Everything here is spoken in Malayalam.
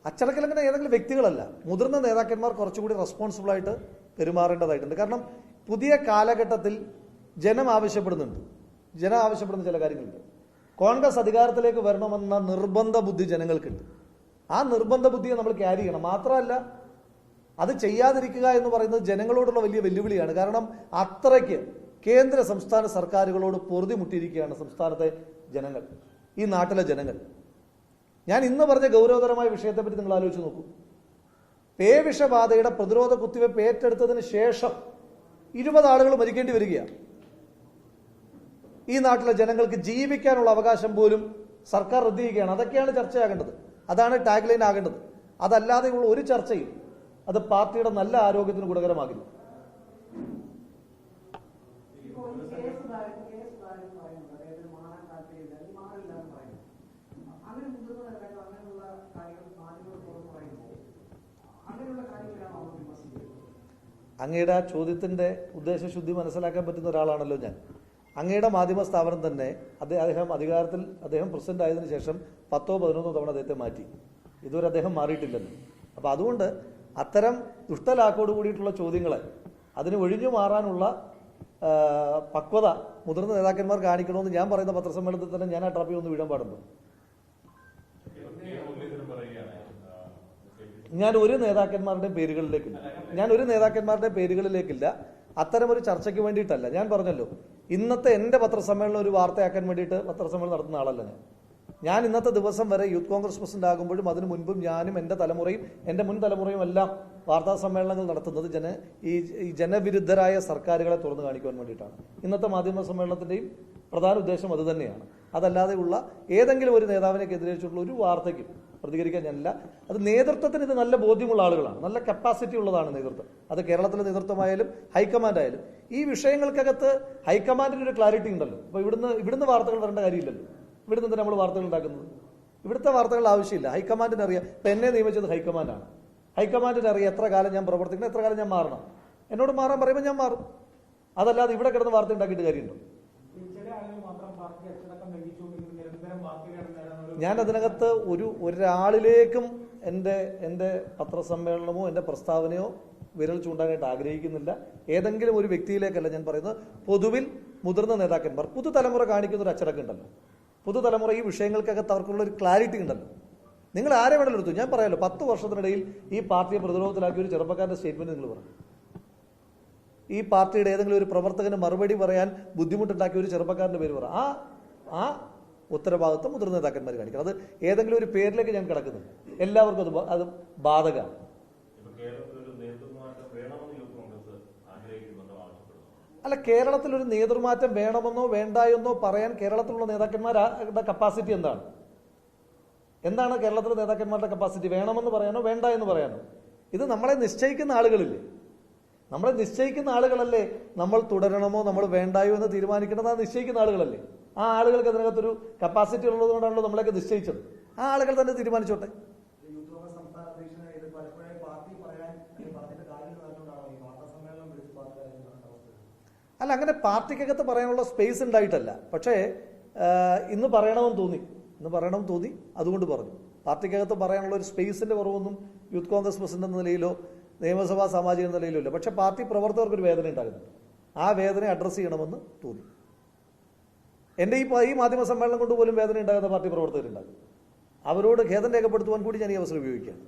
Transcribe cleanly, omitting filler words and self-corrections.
അച്ചടക്കലംഘന ഏതെങ്കിലും വ്യക്തികളല്ല, മുതിർന്ന നേതാക്കന്മാർ കുറച്ചുകൂടി റെസ്പോൺസിബിളായിട്ട് പെരുമാറേണ്ടതായിട്ടുണ്ട്. കാരണം പുതിയ കാലഘട്ടത്തിൽ ജനം ആവശ്യപ്പെടുന്ന ചില കാര്യങ്ങളുണ്ട്. കോൺഗ്രസ് അധികാരത്തിലേക്ക് വരണമെന്ന നിർബന്ധ ബുദ്ധി ജനങ്ങൾക്കുണ്ട്. ആ നിർബന്ധ ബുദ്ധിയെ നമ്മൾ ക്യാരി ചെയ്യണം. മാത്രമല്ല, അത് ചെയ്യാതിരിക്കുക എന്ന് പറയുന്നത് ജനങ്ങളോടുള്ള വലിയ വെല്ലുവിളിയാണ്. കാരണം അത്രയ്ക്ക് കേന്ദ്ര സംസ്ഥാന സർക്കാരുകളോട് പൊറുതിമുട്ടിയിരിക്കുകയാണ് സംസ്ഥാനത്തെ ജനങ്ങൾ, ഈ നാട്ടിലെ ജനങ്ങൾ. ഞാൻ ഇന്ന് പറഞ്ഞ ഗൗരവതരമായ വിഷയത്തെപ്പറ്റി നിങ്ങൾ ആലോചിച്ച് നോക്കൂ. പേവിഷബാധയുടെ പ്രതിരോധ കുത്തിവയ്പ് ഏറ്റെടുത്തതിന് ശേഷം 20 ആളുകൾ മരിക്കേണ്ടി വരികയാണ്. ഈ നാട്ടിലെ ജനങ്ങൾക്ക് ജീവിക്കാനുള്ള അവകാശം പോലും സർക്കാർ റദ്ദ് ചെയ്യുകയാണ്. അതൊക്കെയാണ് ചർച്ചയാകേണ്ടത്, അതാണ് ടാഗ് ലൈൻ ആകേണ്ടത്. അതല്ലാതെയുള്ള ഒരു ചർച്ചയും അത് പാർട്ടിയുടെ നല്ല ആരോഗ്യത്തിന് ഗുണകരമാകില്ല. അങ്ങയുടെ ആ ചോദ്യത്തിന്റെ ഉദ്ദേശശുദ്ധി മനസ്സിലാക്കാൻ പറ്റുന്ന ഒരാളാണല്ലോ ഞാൻ. അങ്ങയുടെ മാധ്യമ സ്ഥാപനം തന്നെ അദ്ദേഹം പ്രസിഡന്റ് ആയതിനു ശേഷം 10-11 തവണ അദ്ദേഹത്തെ മാറ്റി. ഇതുവരെ അദ്ദേഹം മാറിയിട്ടില്ലല്ലോ. അപ്പൊ അതുകൊണ്ട് അത്തരം ദുഷ്ടലാക്കോട് കൂടിയിട്ടുള്ള ചോദ്യങ്ങളെ അതിന് ഒഴിഞ്ഞു മാറാനുള്ള പക്വത മുതിർന്ന നേതാക്കന്മാർ കാണിക്കണമെന്ന് ഞാൻ പറയുന്ന പത്രസമ്മേളനത്തിൽ തന്നെ ഞാൻ ആ ട്രാപ്പിൽ ഒന്ന് വീഴാൻ പാടുണ്ടോ? ഞാൻ ഒരു നേതാക്കന്മാരുടെയും പേരുകളിലേക്കില്ല. അത്തരമൊരു ചർച്ചയ്ക്ക് വേണ്ടിയിട്ടല്ല. ഞാൻ പറഞ്ഞല്ലോ, ഇന്നത്തെ എന്റെ പത്രസമ്മേളനം ഒരു വാർത്തയാക്കാൻ വേണ്ടിയിട്ട് പത്രസമ്മേളനം നടത്തുന്ന ആളല്ല ഞാൻ. ഇന്നത്തെ ദിവസം വരെ യൂത്ത് കോൺഗ്രസ് പ്രസിഡന്റ് ആകുമ്പോഴും അതിനു മുൻപും ഞാനും എന്റെ തലമുറയും എന്റെ മുൻ തലമുറയും എല്ലാം വാർത്താ സമ്മേളനങ്ങൾ നടത്തുന്നത് ഈ ജനവിരുദ്ധരായ സർക്കാരുകളെ തുറന്നു കാണിക്കുവാൻ വേണ്ടിയിട്ടാണ്. ഇന്നത്തെ മാധ്യമ സമ്മേളനത്തിന്റെയും പ്രധാന ഉദ്ദേശം അത് തന്നെയാണ്. അതല്ലാതെയുള്ള ഏതെങ്കിലും ഒരു നേതാവിനെ എതിരേറ്റുള്ള ഒരു വാർത്തയ്ക്കും പ്രതികരിക്കാൻ ഞാനില്ല. അത് നേതൃത്വത്തിന് ഇത് നല്ല ബോധ്യമുള്ള ആളുകളാണ്, നല്ല കപ്പാസിറ്റി ഉള്ളതാണ് നേതൃത്വം. അത് കേരളത്തിലെ നേതൃത്വമായാലും ഹൈക്കമാൻഡ് ആയാലും. ഈ വിഷയങ്ങൾക്കകത്ത് ഹൈക്കമാൻഡിന് ഒരു ക്ലാരിറ്റി ഉണ്ടല്ലോ. അപ്പൊ ഇവിടുന്ന് വാർത്തകൾ വരേണ്ട കാര്യമില്ലല്ലോ. ഇവിടുന്ന് എന്തിനാ നമ്മൾ വാർത്തകൾ ഉണ്ടാക്കുന്നത്? ഇവിടുത്തെ വാർത്തകൾ ആവശ്യമില്ല. ഹൈക്കമാൻഡിന് അറിയാം. ഇപ്പൊ എന്നെ നിയമിച്ചത് ഹൈക്കമാൻഡാണ്. ഹൈക്കമാൻഡിന് അറിയാം എത്ര കാലം ഞാൻ പ്രവർത്തിക്കണം, എത്ര കാലം ഞാൻ മാറണം. എന്നോട് മാറാൻ പറയുമ്പോൾ ഞാൻ മാറും. അതല്ലാതെ ഇവിടെ കിടന്ന് വാർത്ത ഉണ്ടാക്കിയിട്ട് കാര്യമുണ്ടോ? ഞാൻ അതിനകത്ത് ഒരാളിലേക്കും എൻ്റെ പത്രസമ്മേളനമോ എൻ്റെ പ്രസ്താവനയോ വിരൽ ചൂണ്ടാനായിട്ട് ആഗ്രഹിക്കുന്നില്ല. ഏതെങ്കിലും ഒരു വ്യക്തിയിലേക്കല്ല ഞാൻ പറയുന്നത്. പൊതുവിൽ മുതിർന്ന നേതാക്കന്മാർ, പുതുതലമുറ കാണിക്കുന്ന ഒരു അച്ചടക്കം ഉണ്ടല്ലോ. പുതുതലമുറ ഈ വിഷയങ്ങൾക്കകത്ത് അവർക്കുള്ള ഒരു ക്ലാരിറ്റി ഉണ്ടല്ലോ. നിങ്ങൾ ആരെ വേണമെങ്കിലും എടുത്തു. ഞാൻ പറയാമല്ലോ, 10 വർഷത്തിനിടയിൽ ഈ പാർട്ടിയെ പ്രതിരോധത്തിലാക്കിയ ഒരു ചെറുപ്പക്കാരന്റെ സ്റ്റേറ്റ്മെന്റ് നിങ്ങൾ പറഞ്ഞു. ഈ പാർട്ടിയുടെ ഏതെങ്കിലും ഒരു പ്രവർത്തകന് മറുപടി പറയാൻ ബുദ്ധിമുട്ടുണ്ടാക്കിയ ഒരു ചെറുപ്പക്കാരന്റെ പേര് പറ. ആ ഉത്തരവാദിത്വം മുതിർന്ന നേതാക്കന്മാർ കാണിക്കണം. അത് ഏതെങ്കിലും ഒരു പേരിലേക്ക് ഞാൻ കിടക്കുന്നില്ല. എല്ലാവർക്കും അത് ബാധകമാണ്. അല്ല, കേരളത്തിലൊരു നേതൃമാറ്റം വേണമെന്നോ വേണ്ടായെന്നോ പറയാൻ കേരളത്തിലുള്ള നേതാക്കന്മാരുടെ കപ്പാസിറ്റി എന്താണ് കേരളത്തിലെ നേതാക്കന്മാരുടെ കപ്പാസിറ്റി? വേണമെന്ന് പറയാനോ വേണ്ട എന്ന് പറയാനോ? ഇത് നമ്മളെ നിശ്ചയിക്കുന്ന ആളുകളില്ലേ? നമ്മളെ നിശ്ചയിക്കുന്ന ആളുകളല്ലേ നമ്മൾ തുടരണമോ നമ്മൾ വേണ്ടായോ എന്ന് തീരുമാനിക്കേണ്ടത്? ആ നിശ്ചയിക്കുന്ന ആളുകളല്ലേ? ആ ആളുകൾക്ക് അതിനകത്തൊരു കപ്പാസിറ്റി ഉള്ളതുകൊണ്ടാണല്ലോ നമ്മളെയൊക്കെ നിശ്ചയിച്ചത്. ആ ആളുകൾ തന്നെ തീരുമാനിച്ചോട്ടെ. അല്ല, അങ്ങനെ പാർട്ടിക്കകത്ത് പറയാനുള്ള സ്പേസ് ഉണ്ടായിട്ടല്ല. പക്ഷേ ഇന്ന് പറയണമെന്ന് തോന്നി, അതുകൊണ്ട് പറഞ്ഞു. പാർട്ടിക്കകത്ത് പറയാനുള്ള ഒരു സ്പേസിന്റെ കുറവൊന്നും യൂത്ത് കോൺഗ്രസ് പ്രസിഡന്റ് എന്ന നിലയിലോ നിയമസഭാ സാമാജിക എന്ന നിലയിലോ ഇല്ല. പക്ഷെ പാർട്ടി പ്രവർത്തകർക്ക് ഒരു വേദന ഉണ്ടാകുന്നുണ്ട്. ആ വേദന അഡ്രസ്സ് ചെയ്യണമെന്ന് തോന്നി. എൻ്റെ ഈ മാധ്യമ സമ്മേളനം കൊണ്ട് പോലും വേദന ഉണ്ടാകുന്ന പാർട്ടി പ്രവർത്തകരുണ്ടാകും. അവരോട് ഖേദം രേഖപ്പെടുത്തുവാൻ കൂടി ഞാൻ ഈ അവസരം ഉപയോഗിക്കുകയാണ്.